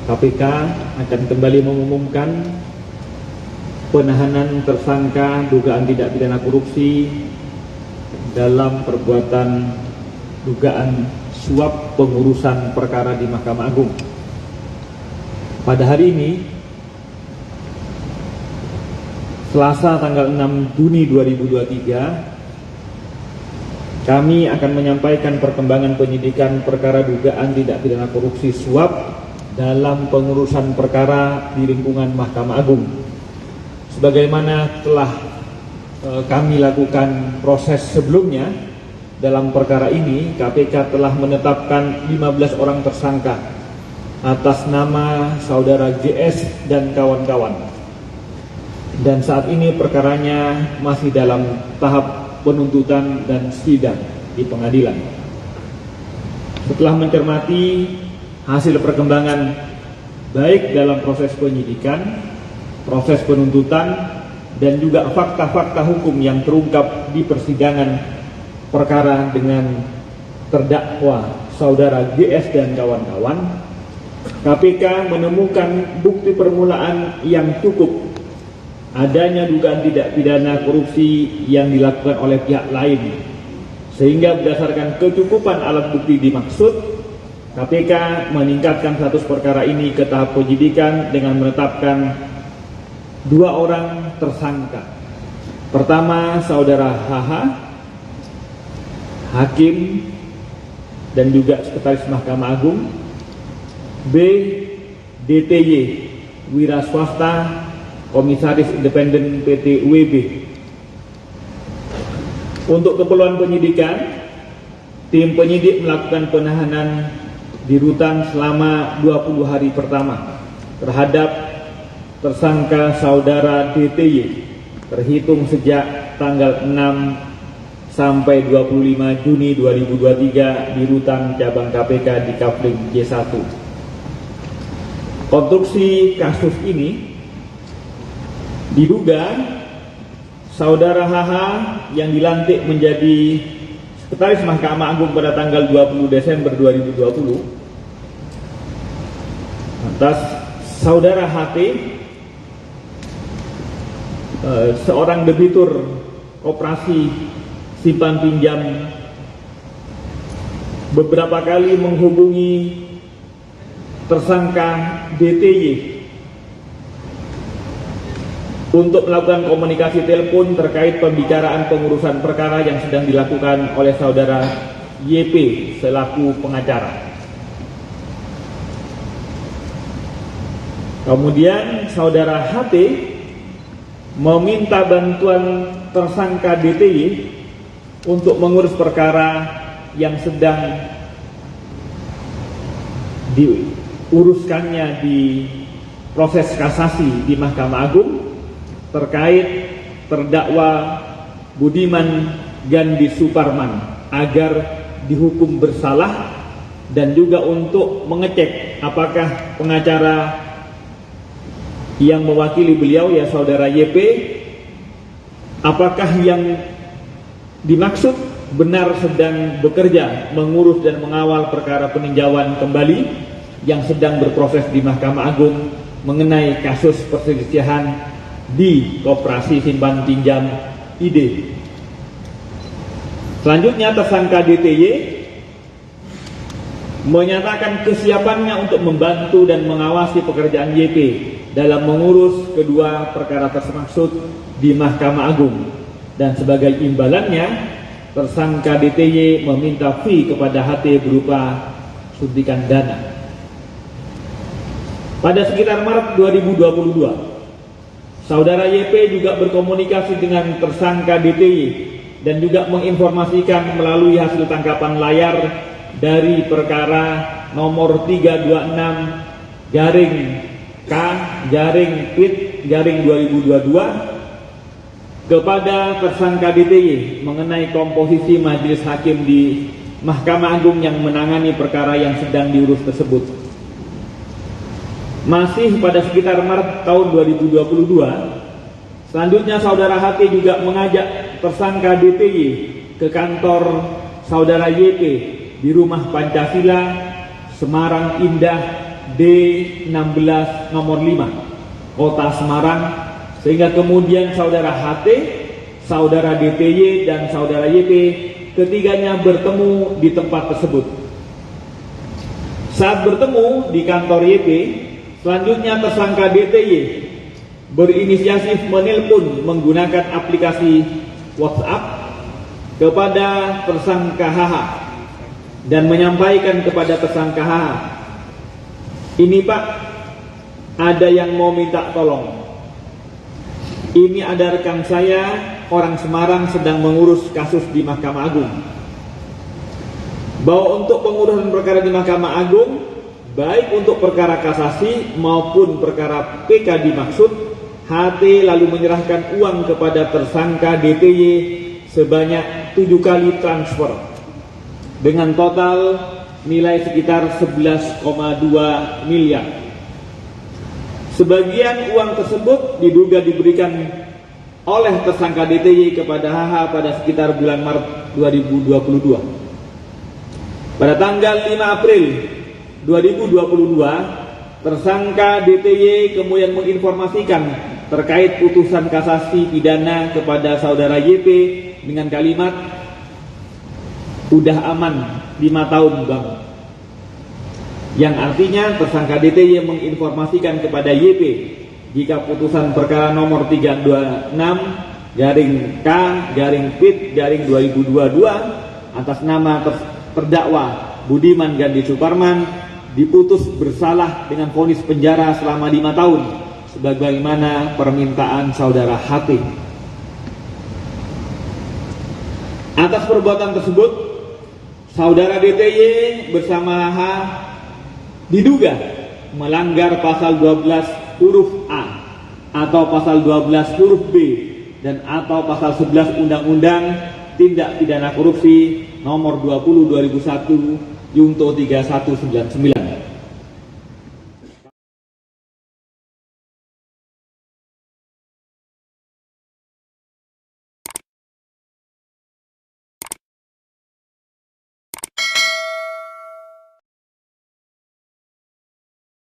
KPK akan kembali mengumumkan penahanan tersangka dugaan tindak pidana korupsi dalam perbuatan dugaan suap pengurusan perkara di Mahkamah Agung. Pada hari ini, Selasa tanggal 6 Juni 2023, kami akan menyampaikan perkembangan penyidikan perkara dugaan tindak pidana korupsi suap dalam pengurusan perkara di lingkungan Mahkamah Agung. Sebagaimana telah kami lakukan proses sebelumnya, dalam perkara ini KPK telah menetapkan 15 orang tersangka atas nama saudara JS dan kawan-kawan. Dan saat ini perkaranya masih dalam tahap penuntutan dan sidang di pengadilan. Setelah mencermati hasil perkembangan baik dalam proses penyidikan, proses penuntutan, dan juga fakta-fakta hukum yang terungkap di persidangan perkara dengan terdakwa saudara GS dan kawan-kawan, KPK menemukan bukti permulaan yang cukup adanya dugaan tindak pidana korupsi yang dilakukan oleh pihak lain, sehingga berdasarkan kecukupan alat bukti dimaksud, KPK meningkatkan status perkara ini ke tahap penyidikan dengan menetapkan 2 orang tersangka. Pertama, saudara HH, hakim dan juga sekretaris Mahkamah Agung. B, DTY, wira swasta, komisaris independen PT UEB. Untuk keperluan penyidikan, tim penyidik melakukan penahanan di rutan selama 20 hari pertama terhadap tersangka saudara DTY terhitung sejak tanggal 6 sampai 25 Juni 2023 di rutan cabang KPK di Kafling J1. Konstruksi kasus ini diduga saudara HH yang dilantik menjadi sekretaris Mahkamah Agung pada tanggal 20 Desember 2020 atas saudara HT, seorang debitur operasi simpan pinjam, beberapa kali menghubungi tersangka DTY untuk melakukan komunikasi telepon terkait pembicaraan pengurusan perkara yang sedang dilakukan oleh saudara YP selaku pengacara. Kemudian saudara HT meminta bantuan tersangka DTY untuk mengurus perkara yang sedang diuruskannya di proses kasasi di Mahkamah Agung terkait terdakwa Budiman Gandhi Suparman agar dihukum bersalah, dan juga untuk mengecek apakah pengacara yang mewakili beliau, ya saudara YP, apakah yang dimaksud benar sedang bekerja mengurus dan mengawal perkara peninjauan kembali yang sedang berproses di Mahkamah Agung mengenai kasus perselisihan di Koperasi Simpan Pinjam ID. Selanjutnya tersangka DTY menyatakan kesiapannya untuk membantu dan mengawasi pekerjaan YP dalam mengurus kedua perkara tersebut di Mahkamah Agung, dan sebagai imbalannya tersangka DTY meminta fee kepada HT berupa suntikan dana. Pada sekitar Maret 2022, saudara YP juga berkomunikasi dengan tersangka DTY dan juga menginformasikan melalui hasil tangkapan layar dari perkara nomor 326K/PIT/2022 kepada tersangka DTY mengenai komposisi majelis hakim di Mahkamah Agung yang menangani perkara yang sedang diurus tersebut. Masih pada sekitar Maret tahun 2022, selanjutnya saudara HT juga mengajak tersangka DTY ke kantor saudara YP di Rumah Pancasila, Semarang Indah, D16 nomor 5 Kota Semarang, sehingga kemudian saudara HT, saudara DTY, dan saudara YP ketiganya bertemu di tempat tersebut. Saat bertemu di kantor YP, selanjutnya tersangka DTY berinisiatif menelpon menggunakan aplikasi WhatsApp kepada tersangka HH dan menyampaikan kepada tersangka HH, "Ini Pak, ada yang mau minta tolong. Ini ada rekan saya, orang Semarang, sedang mengurus kasus di Mahkamah Agung. Bahwa untuk pengurusan perkara di Mahkamah Agung, baik untuk perkara kasasi maupun perkara PK dimaksud, HT lalu menyerahkan uang kepada tersangka DTY sebanyak 7 kali transfer dengan total nilai sekitar 11,2 miliar. Sebagian uang tersebut diduga diberikan oleh tersangka DTY kepada HH pada sekitar bulan Maret 2022. Pada tanggal 5 April 2022, tersangka DTY kemudian menginformasikan terkait putusan kasasi pidana kepada saudara YP dengan kalimat, "Udah aman 5 tahun Bang." Yang artinya tersangka DTY menginformasikan kepada YP jika putusan perkara nomor 326-K-PIT-2022 atas nama terdakwa Budiman Gandhi Suparman diputus bersalah dengan vonis penjara selama 5 tahun sebagaimana permintaan saudara HT. Atas perbuatan tersebut, saudara DTY bersama HH diduga melanggar pasal 12 huruf A atau pasal 12 huruf B dan atau pasal 11 Undang-Undang Tindak Pidana Korupsi nomor 20/2001 Junto 3199